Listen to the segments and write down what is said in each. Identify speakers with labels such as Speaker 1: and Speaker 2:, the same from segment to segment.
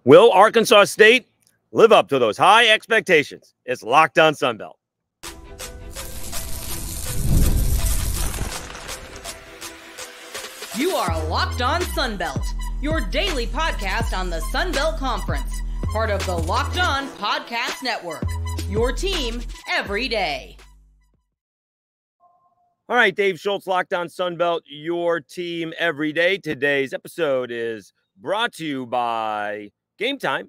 Speaker 1: Will Arkansas State live up to those high expectations? It's Locked On Sunbelt.
Speaker 2: You are Locked On Sunbelt, your daily podcast on the Sunbelt Conference, part of the Locked On Podcast Network, your team every day.
Speaker 1: All right, Dave Schultz, Locked On Sunbelt, your team every day. Today's episode is brought to you by Gametime.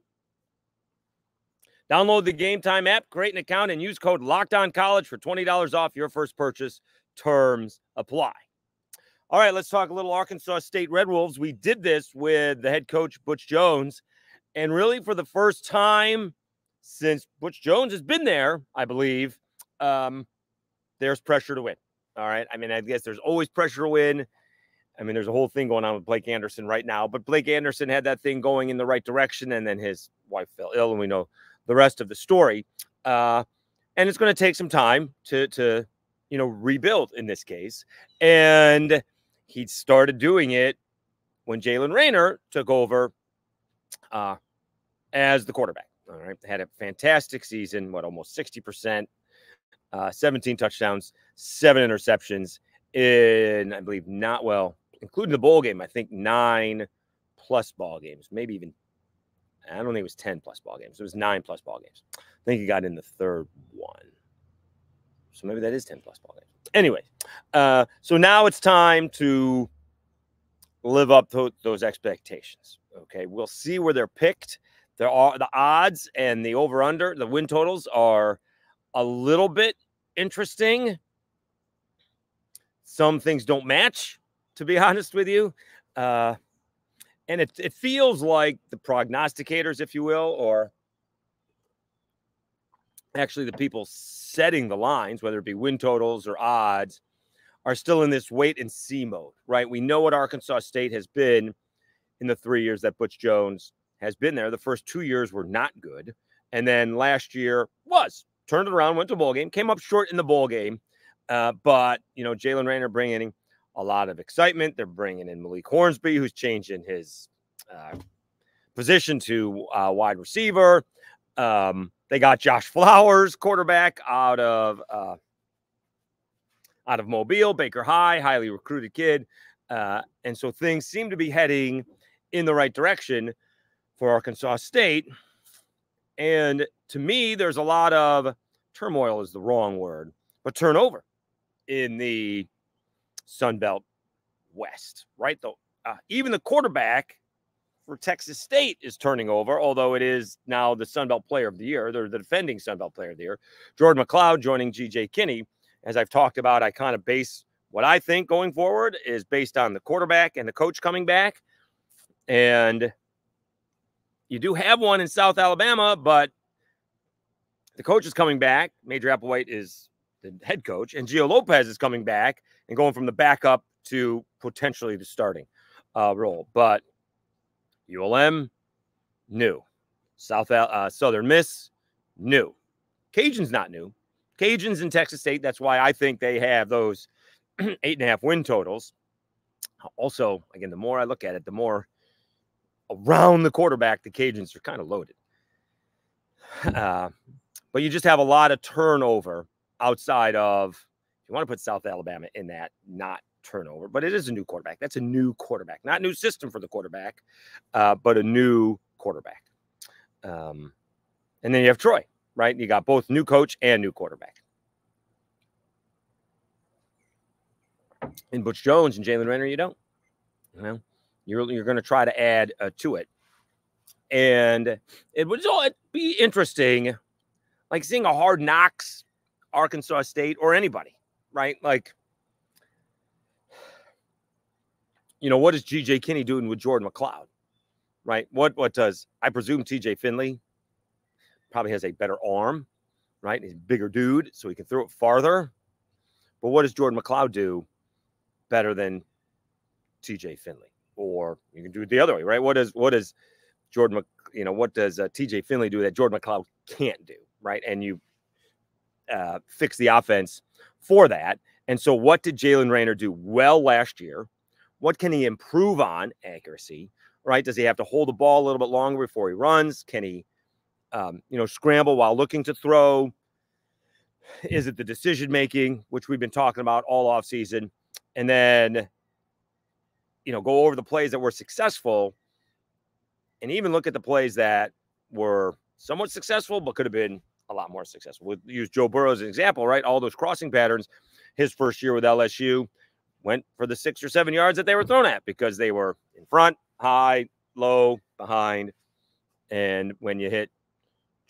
Speaker 1: Download the Gametime app, create an account, and use code LOCKEDONCollege for $20 off your first purchase. Terms apply. All right, let's talk a little Arkansas State Red Wolves. We did this with the head coach, Butch Jones, and really for the first time since Butch Jones has been there, I believe, there's pressure to win. All right, I mean, I guess there's always pressure to win. I mean, there's a whole thing going on with Blake Anderson right now, but Blake Anderson had that thing going in the right direction, and then his wife fell ill, and we know the rest of the story. And it's going to take some time to rebuild in this case. And he started doing it when Jaylen Reagor took over as the quarterback. All right, had a fantastic season, almost 60%, 17 touchdowns, 7 interceptions in, I believe, including the bowl game, I think 9+ ball games, maybe even, I don't think it was 10+ ball games. It was 9+ ball games. I think he got in the third one. So maybe that is 10+ ball games. Anyway, so now it's time to live up to those expectations. Okay, we'll see where they're picked. There are the odds and the over-under, the win totals are a little bit interesting. Some things don't match, to be honest with you. And it feels like the prognosticators, if you will, or actually the people setting the lines, whether it be win totals or odds, are still in this wait and see mode, right? We know what Arkansas State has been in the 3 years that Butch Jones has been there. The first 2 years were not good. And then last year turned it around, went to a bowl game, came up short in the bowl game. But, Jaylen Reagor bringing in a lot of excitement. They're bringing in Malik Hornsby, who's changing his position to wide receiver. They got Josh Flowers, quarterback out of Mobile, Baker High, highly recruited kid. And so things seem to be heading in the right direction for Arkansas State. And to me, there's a lot of turmoil is the wrong word, but turnover in the Sun Belt West, right? Though even the quarterback for Texas State is turning over, although it is now the Sun Belt Player of the Year. They're the defending Sun Belt Player of the Year. Jordan McLeod joining G.J. Kinney. As I've talked about, I kind of base what I think going forward is based on the quarterback and the coach coming back. And you do have one in South Alabama, but the coach is coming back. Major Applewhite is the head coach, and Gio Lopez is coming back and going from the backup to potentially the starting role. But ULM, new. Southern Miss, new. Cajun's not new. Cajuns in Texas State, that's why I think they have those 8.5 win totals. Also, again, the more I look at it, the more around the quarterback, the Cajuns are kind of loaded. But you just have a lot of turnover outside of, if you want to put South Alabama in that, not turnover, but it is a new quarterback. That's a new quarterback, not new system for the quarterback, but a new quarterback. And then you have Troy, right? You got both new coach and new quarterback. In Butch Jones and Jaylen Reagor, you don't. You're going to try to add to it. And it would be interesting, like seeing a Hard Knocks Arkansas State or anybody, right? Like, what is G.J. Kinney doing with Jordan McLeod, right? What does, I presume TJ Finley probably has a better arm, right? He's a bigger dude, so he can throw it farther. But what does Jordan McLeod do better than TJ Finley? Or you can do it the other way, right? What does Jordan, what does TJ Finley do that Jordan McLeod can't do, right? And you fix the offense for that. And so what did Jaylen Reagor do well last year? What can he improve on? Accuracy. right? Does he have to hold the ball a little bit longer before he runs? Can he, scramble while looking to throw? Is it the decision making, which we've been talking about all off season? And then, go over the plays that were successful and even look at the plays that were somewhat successful, but could have been a lot more successful. We'll use Joe Burrow as an example, right? All those crossing patterns, his first year with LSU, went for the 6 or 7 yards that they were thrown at because they were in front, high, low, behind. And when you hit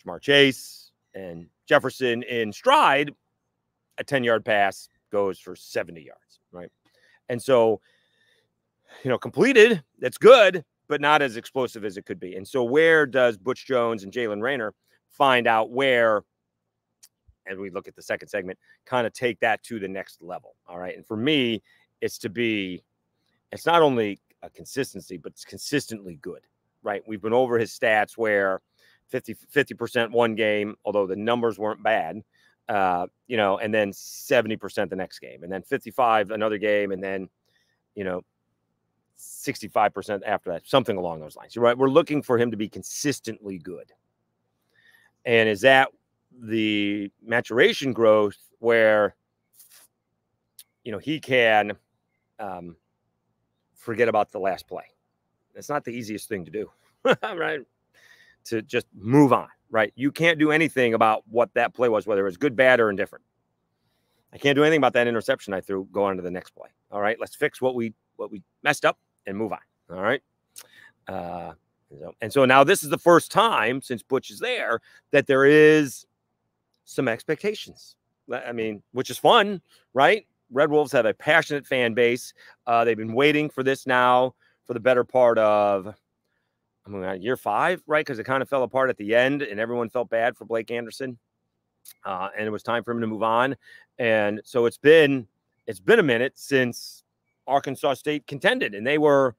Speaker 1: Jamar Chase and Jefferson in stride, a 10-yard pass goes for 70 yards, right? And so, completed, that's good, but not as explosive as it could be. And so where does Butch Jones and Jaylen Reagor find out where, as we look at the second segment, kind of take that to the next level, all right? And for me, it's not only a consistency, but it's consistently good, right? We've been over his stats where 50% one game, although the numbers weren't bad, and then 70% the next game, and then 55 another game, and then, 65% after that, something along those lines. You're right. We're looking for him to be consistently good. And is that the maturation growth where, he can forget about the last play? It's not the easiest thing to do, right? To just move on, right? You can't do anything about what that play was, whether it was good, bad, or indifferent. I can't do anything about that interception I threw. Go on to the next play. All right, let's fix what we messed up and move on. All right. So now this is the first time since Butch is there that there is some expectations. I mean, which is fun, right? Red Wolves have a passionate fan base. They've been waiting for this now for the better part of year 5, right? Because it kind of fell apart at the end and everyone felt bad for Blake Anderson. And it was time for him to move on. And so it's been a minute since Arkansas State contended, and they were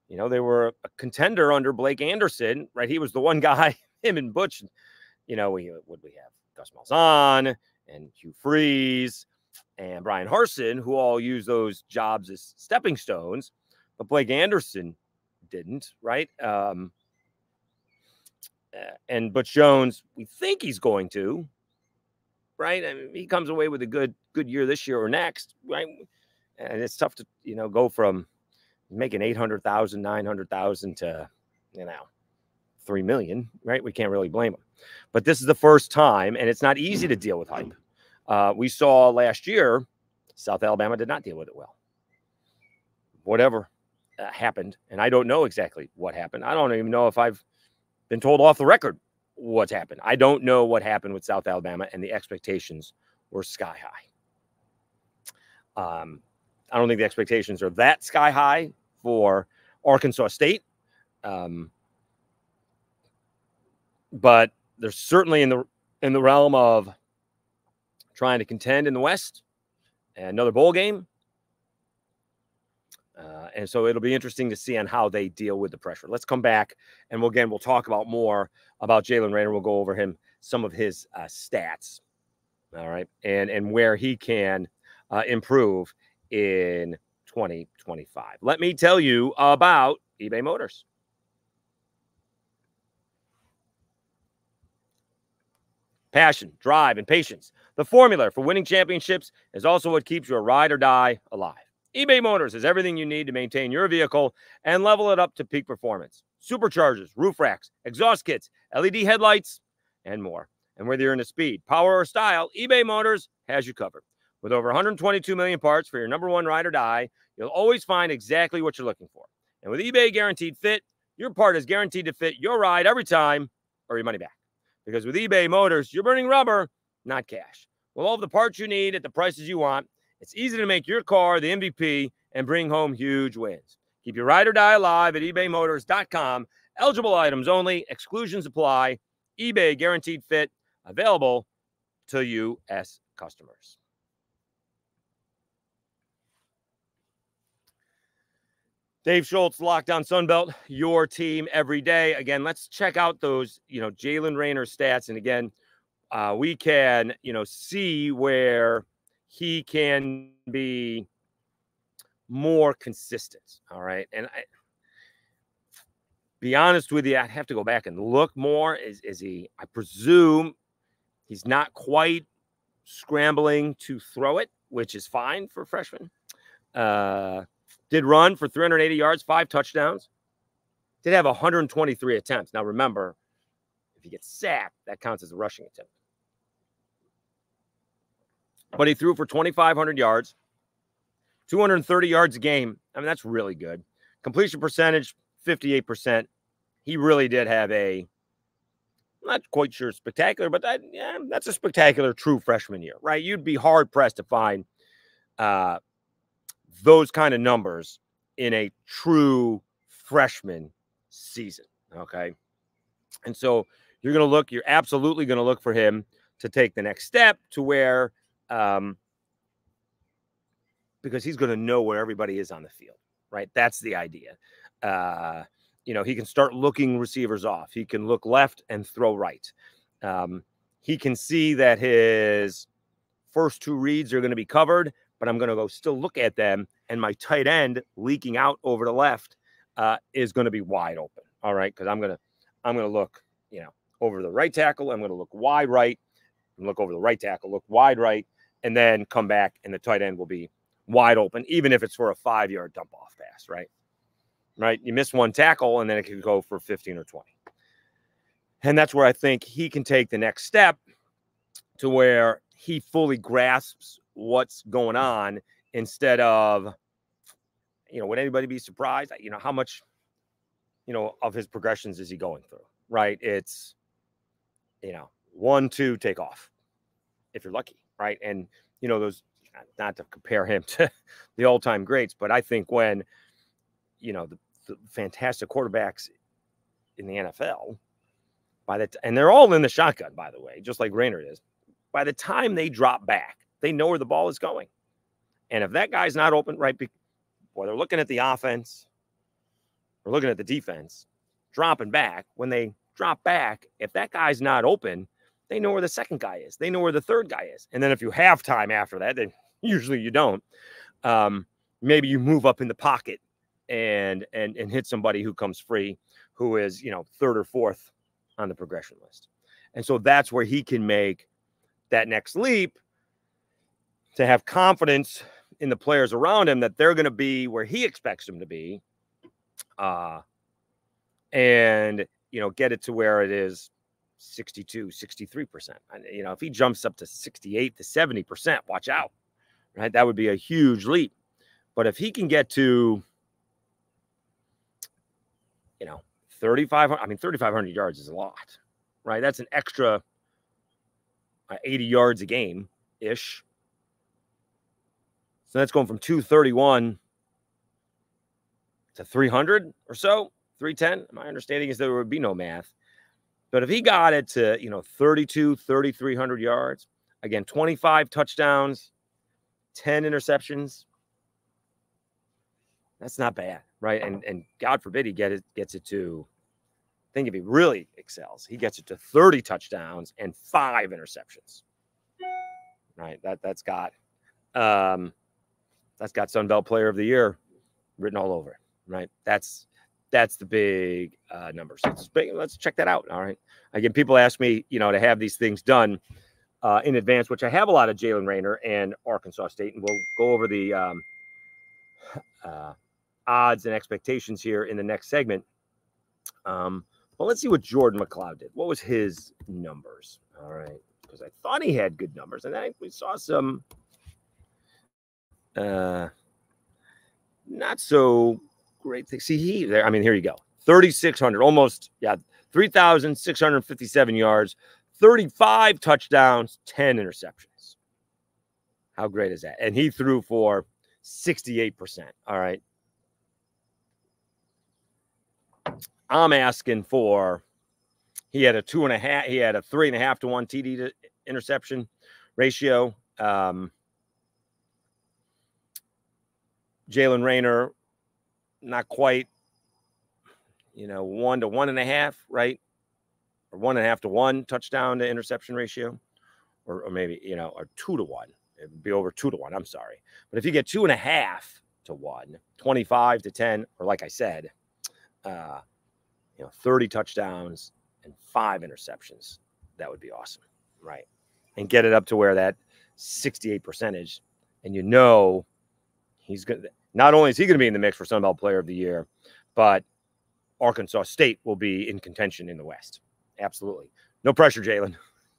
Speaker 1: a contender under Blake Anderson, right? He was the one guy, him and Butch, we have Gus Malzahn and Hugh Freeze and Brian Harsin, who all use those jobs as stepping stones, but Blake Anderson didn't, right? And Butch Jones, we think he's going to, right? I mean, he comes away with a good year this year or next, right? And it's tough to, go from making $800,000, $900,000 to, $3 million, right? We can't really blame him. But this is the first time, and it's not easy to deal with hype. We saw last year, South Alabama did not deal with it well. Whatever happened, and I don't know exactly what happened. I don't even know if I've been told off the record what's happened. I don't know what happened with South Alabama, and the expectations were sky high. I don't think the expectations are that sky high for Arkansas State. But they're certainly in the realm of trying to contend in the West and another bowl game. And so it'll be interesting to see on how they deal with the pressure. Let's come back and we'll talk about more about Jaylen Reagor. We'll go over some of his stats. All right. And where he can improve in 2025. Let me tell you about eBay Motors. Passion, drive, and patience. The formula for winning championships is also what keeps your ride or die alive. eBay Motors has everything you need to maintain your vehicle and level it up to peak performance. Superchargers, roof racks, exhaust kits, LED headlights, and more. And whether you're into speed, power, or style, eBay Motors has you covered. With over 122 million parts for your number one ride or die, you'll always find exactly what you're looking for. And with eBay Guaranteed Fit, your part is guaranteed to fit your ride every time or your money back. Because with eBay Motors, you're burning rubber, not cash. With all of the parts you need at the prices you want, it's easy to make your car the MVP and bring home huge wins. Keep your ride or die alive at ebaymotors.com. Eligible items only. Exclusions apply. eBay Guaranteed Fit. Available to U.S. customers. Dave Schultz, Locked On Sunbelt, your team every day. Again, let's check out those, Jaylen Reagor stats. And again, we can, see where he can be more consistent. All right. And be honest with you, I'd have to go back and look more. Is he, I presume he's not quite scrambling to throw it, which is fine for a freshman. Did run for 380 yards, 5 touchdowns. Did have 123 attempts. Now, remember, if he gets sacked, that counts as a rushing attempt. But he threw for 2,500 yards, 230 yards a game. I mean, that's really good. Completion percentage, 58%. He really did have a, I'm not quite sure spectacular, but that's a spectacular true freshman year, right? You'd be hard-pressed to find those kind of numbers in a true freshman season, okay? And so you're absolutely going to look for him to take the next step to where, because he's going to know where everybody is on the field, right? That's the idea. He can start looking receivers off. He can look left and throw right. He can see that his first 2 reads are going to be covered, but I'm going to go still look at them, and my tight end leaking out over the left is going to be wide open. All right, because I'm going to look, over the right tackle. I'm going to look wide right, and look over the right tackle, look wide right, and then come back, and the tight end will be wide open, even if it's for a 5-yard dump off pass. Right? You miss one tackle, and then it could go for 15 or 20. And that's where I think he can take the next step to where he fully grasps what's going on instead of, would anybody be surprised? How much, of his progressions is he going through, right? It's, 1, 2, take off if you're lucky, right? And, those, not to compare him to the all-time greats, but I think when, the fantastic quarterbacks in the NFL, and they're all in the shotgun, by the way, just like Raynor is, by the time they drop back, they know where the ball is going. And if that guy's not open, right, or they're looking at the offense or looking at the defense, dropping back, when they drop back, if that guy's not open, they know where the second guy is. They know where the third guy is. And then if you have time after that, then usually you don't. Maybe you move up in the pocket and hit somebody who comes free, who is, 3rd or 4th on the progression list. And so that's where he can make that next leap to have confidence in the players around him that they're going to be where he expects them to be. And, get it to where it is 62, 63%. If he jumps up to 68 to 70%, watch out, right? That would be a huge leap. But if he can get to, 3,500 yards is a lot, right? That's an extra 80 yards a game-ish. So that's going from 231 to 300 or so, 310. My understanding is there would be no math. But if he got it to, 32, 3,300 yards, again, 25 touchdowns, 10 interceptions, that's not bad, right? And God forbid he gets it to, I think if he really excels, he gets it to 30 touchdowns and 5 interceptions, right? That's got Sun Belt Player of the Year written all over it, right? That's the big number. So let's check that out. All right. Again, people ask me, to have these things done in advance, which I have a lot of Jaylen Reagor and Arkansas State, and we'll go over the odds and expectations here in the next segment. Well, let's see what Jordan McLeod did. What was his numbers? All right. Because I thought he had good numbers, and then we saw some not so great things. See, here you go. 3,600, almost, 3,657 yards, 35 touchdowns, 10 interceptions. How great is that? And he threw for 68%. All right. I'm asking for, he had a 3.5 to 1 TD to interception ratio. Jaylen Reagor, not quite, 1 to 1.5, right? Or 1.5 to 1 touchdown to interception ratio, or maybe, or 2 to 1. It'd be over 2 to 1. I'm sorry. But if you get 2.5 to 1, 25 to 10, or like I said, 30 touchdowns and 5 interceptions. That would be awesome, right? And get it up to where that 68%, and he's going to, not only is he going to be in the mix for Sun Belt Player of the Year, but Arkansas State will be in contention in the West. Absolutely. No pressure, Jaylen.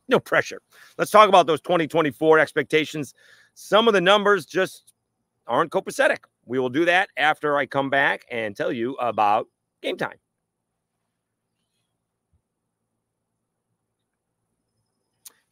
Speaker 1: No pressure. Let's talk about those 2024 expectations. Some of the numbers just aren't copacetic. We will do that after I come back and tell you about Gametime.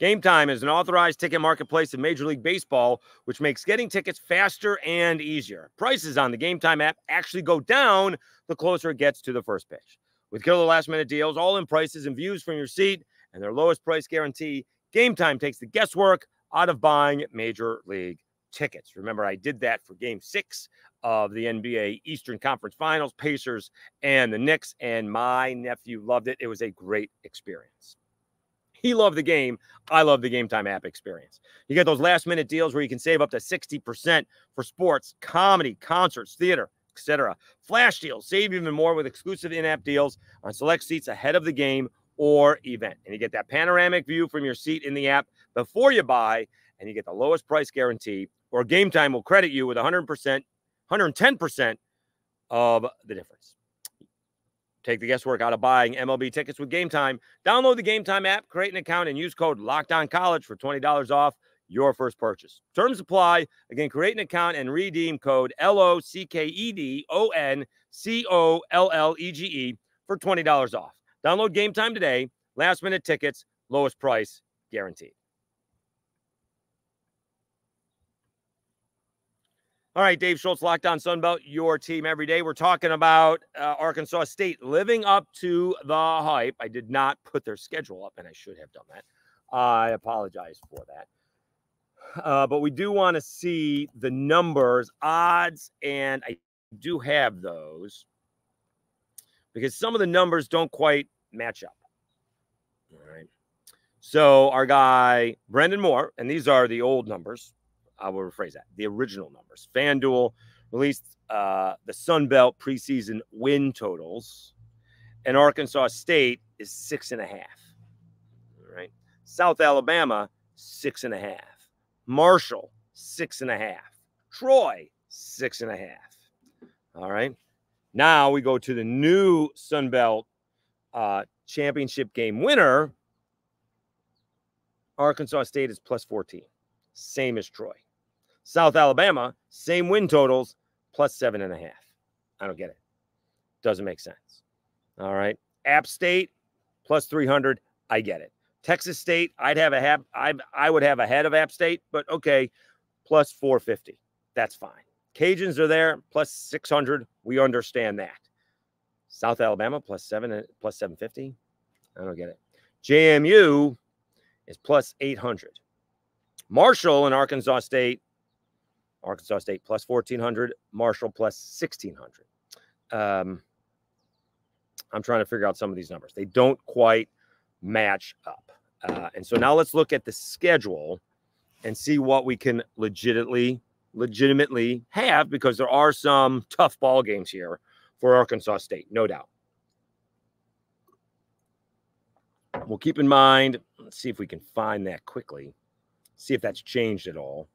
Speaker 1: Gametime is an authorized ticket marketplace in Major League Baseball, which makes getting tickets faster and easier. Prices on the Gametime app actually go down the closer it gets to the first pitch. With killer last-minute deals, all-in prices and views from your seat, and their lowest price guarantee, Gametime takes the guesswork out of buying Major League tickets. Remember, I did that for Game 6 of the NBA Eastern Conference Finals, Pacers and the Knicks, and my nephew loved it. It was a great experience. He loved the game. I love the Gametime app experience. You get those last-minute deals where you can save up to 60% for sports, comedy, concerts, theater, etc. Flash deals. Save even more with exclusive in-app deals on select seats ahead of the game or event. And you get that panoramic view from your seat in the app before you buy, and you get the lowest price guarantee, or Gametime will credit you with 100%, 110% of the difference. Take the guesswork out of buying MLB tickets with Gametime. Download the Gametime app, create an account, and use code LOCKEDONCollege for $20 off your first purchase. Terms apply. Again, create an account and redeem code LOCKEDONCOLLEGE for $20 off. Download Gametime today. Last-minute tickets, lowest price guaranteed. All right, Dave Schultz, Locked On Sunbelt, your team every day. We're talking about Arkansas State living up to the hype. I did not put their schedule up, and I should have done that. I apologize for that. But we do want to see the numbers, odds, and I do have those because some of the numbers don't quite match up. All right. So our guy, Brendan Moore, and these are the old numbers. I will rephrase that. The original numbers. FanDuel released the Sun Belt preseason win totals, and Arkansas State is 6.5. All right. South Alabama, 6.5. Marshall, 6.5. Troy, 6.5. All right. Now we go to the new Sun Belt championship game winner. Arkansas State is plus 14. Same as Troy. South Alabama, same win totals, plus 7.5. I don't get it. Doesn't make sense. All right. App State, plus 300. I get it. Texas State, I would have ahead of App State, but okay, plus 450. That's fine. Cajuns are there, plus 600. We understand that. South Alabama, plus 750. I don't get it. JMU is plus 800. Marshall and Arkansas State plus 1,400, Marshall plus 1,600. I'm trying to figure out some of these numbers. They don't quite match up. And so now let's look at the schedule and see what we can legitimately have, because there are some tough ball games here for Arkansas State, no doubt. We'll keep in mind, let's see if we can find that quickly. See if that's changed at all.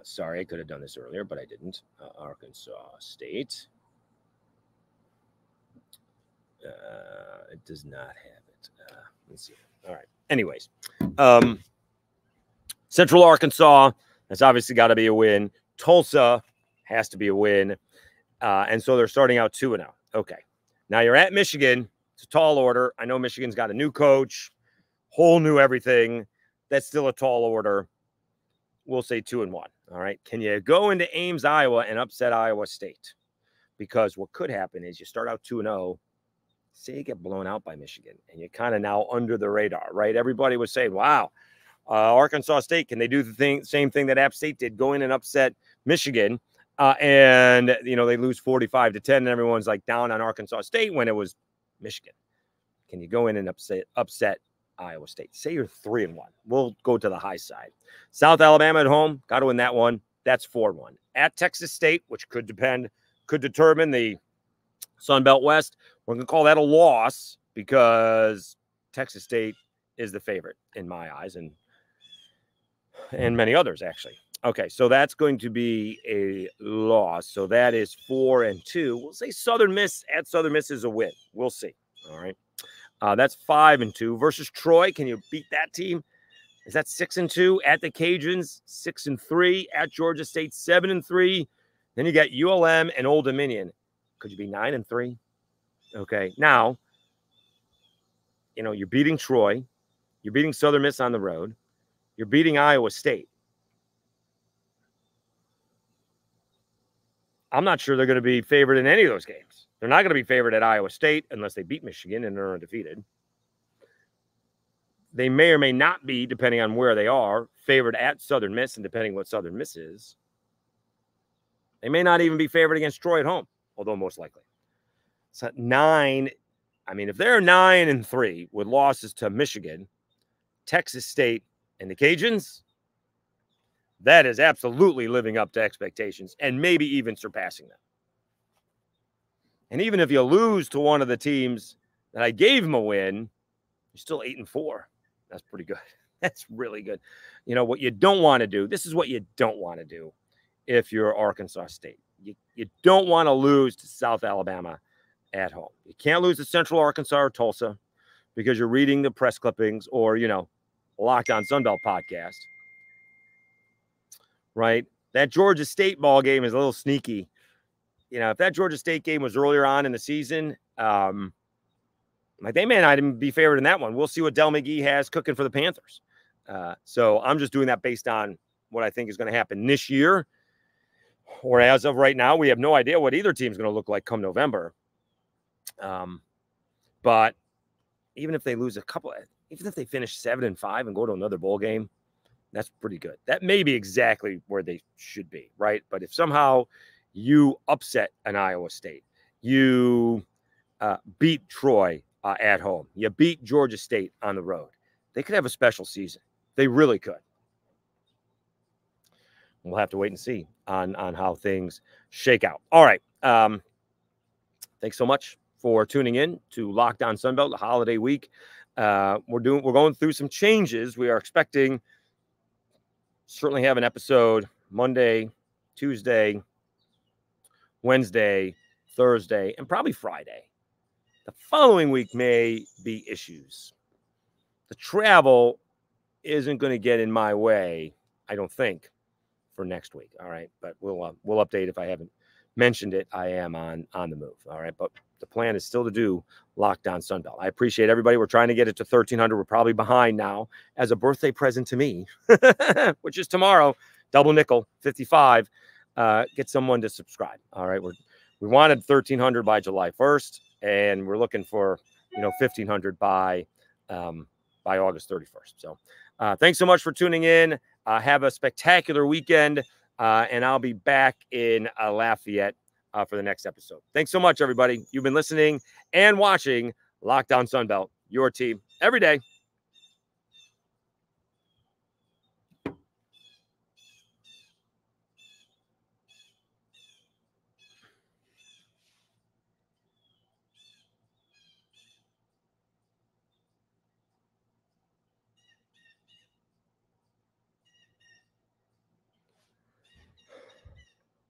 Speaker 1: Sorry, I could have done this earlier, but I didn't. Arkansas State. It does not have it. Let's see. All right. Anyways, Central Arkansas, that's obviously got to be a win. Tulsa has to be a win. And so they're starting out 2-0. Okay. Now you're at Michigan. It's a tall order. I know Michigan's got a new coach, whole new everything. That's still a tall order. We'll say 2-1. All right. Can you go into Ames, Iowa, and upset Iowa State? Because what could happen is you start out 2-0. Say you get blown out by Michigan, and you're kind of now under the radar, right? Everybody was saying, wow, Arkansas State, can they do the same thing that App State did, go in and upset Michigan? And, they lose 45-10, and everyone's like down on Arkansas State when it was Michigan. Can you go in and upset Iowa State? Say you're 3-1. We'll go to the high side. South Alabama at home, got to win that one. That's 4-1. At Texas State, which could determine the Sun Belt West, We're going to call that a loss because Texas State is the favorite in my eyes and many others, actually. Okay, so that's going to be a loss. So that is 4-2. We'll say Southern Miss at Southern Miss is a win. We'll see. All right. That's 5-2 versus Troy. Can you beat that team? Is that 6-2 at the Cajuns? 6-3 at Georgia State. 7-3. Then you got ULM and Old Dominion. Could you be 9-3? Okay. Now, you're beating Troy. You're beating Southern Miss on the road. You're beating Iowa State. I'm not sure they're going to be favored in any of those games. They're not going to be favored at Iowa State unless they beat Michigan and they're undefeated. They may or may not be, depending on where they are, favored at Southern Miss and depending what Southern Miss is. They may not even be favored against Troy at home, although most likely. So 9, if they're 9-3 with losses to Michigan, Texas State, and the Cajuns, that is absolutely living up to expectations and maybe even surpassing them. And even if you lose to one of the teams that I gave them a win, you're still 8-4. That's pretty good. That's really good. What you don't want to do, this is what you don't want to do if you're Arkansas State. You don't want to lose to South Alabama at home. You can't lose to Central Arkansas or Tulsa because you're reading the press clippings or, Locked On Sunbelt podcast. Right? That Georgia State ball game is a little sneaky. If that Georgia State game was earlier on in the season, they may not even be favored in that one. We'll see what Del McGee has cooking for the Panthers. So I'm just doing that based on what I think is going to happen this year. Or as of right now, we have no idea what either team is going to look like come November. But even if they lose even if they finish 7-5 and go to another bowl game, that's pretty good. That may be exactly where they should be, right? But if somehow you upset an Iowa State, you beat Troy at home, you beat Georgia State on the road, they could have a special season. They really could. We'll have to wait and see on how things shake out. All right. Thanks so much for tuning in to Locked On Sunbelt, the holiday week. We're going through some changes. We are expecting certainly have an episode Monday, Tuesday, Wednesday, Thursday, and probably Friday. The following week may be issues. The travel isn't going to get in my way, I don't think, for next week. All right. But we'll update if I haven't mentioned it. I am on the move. All right. But the plan is still to do Locked On Sunbelt. I appreciate everybody. We're trying to get it to 1,300. We're probably behind now as a birthday present to me, which is tomorrow. Double nickel, 55. Get someone to subscribe. All right. We wanted 1,300 by July 1st, and we're looking for 1,500 by August 31st. So thanks so much for tuning in. Have a spectacular weekend, and I'll be back in Lafayette for the next episode. Thanks so much, everybody. You've been listening and watching Locked On Sunbelt, your team every day.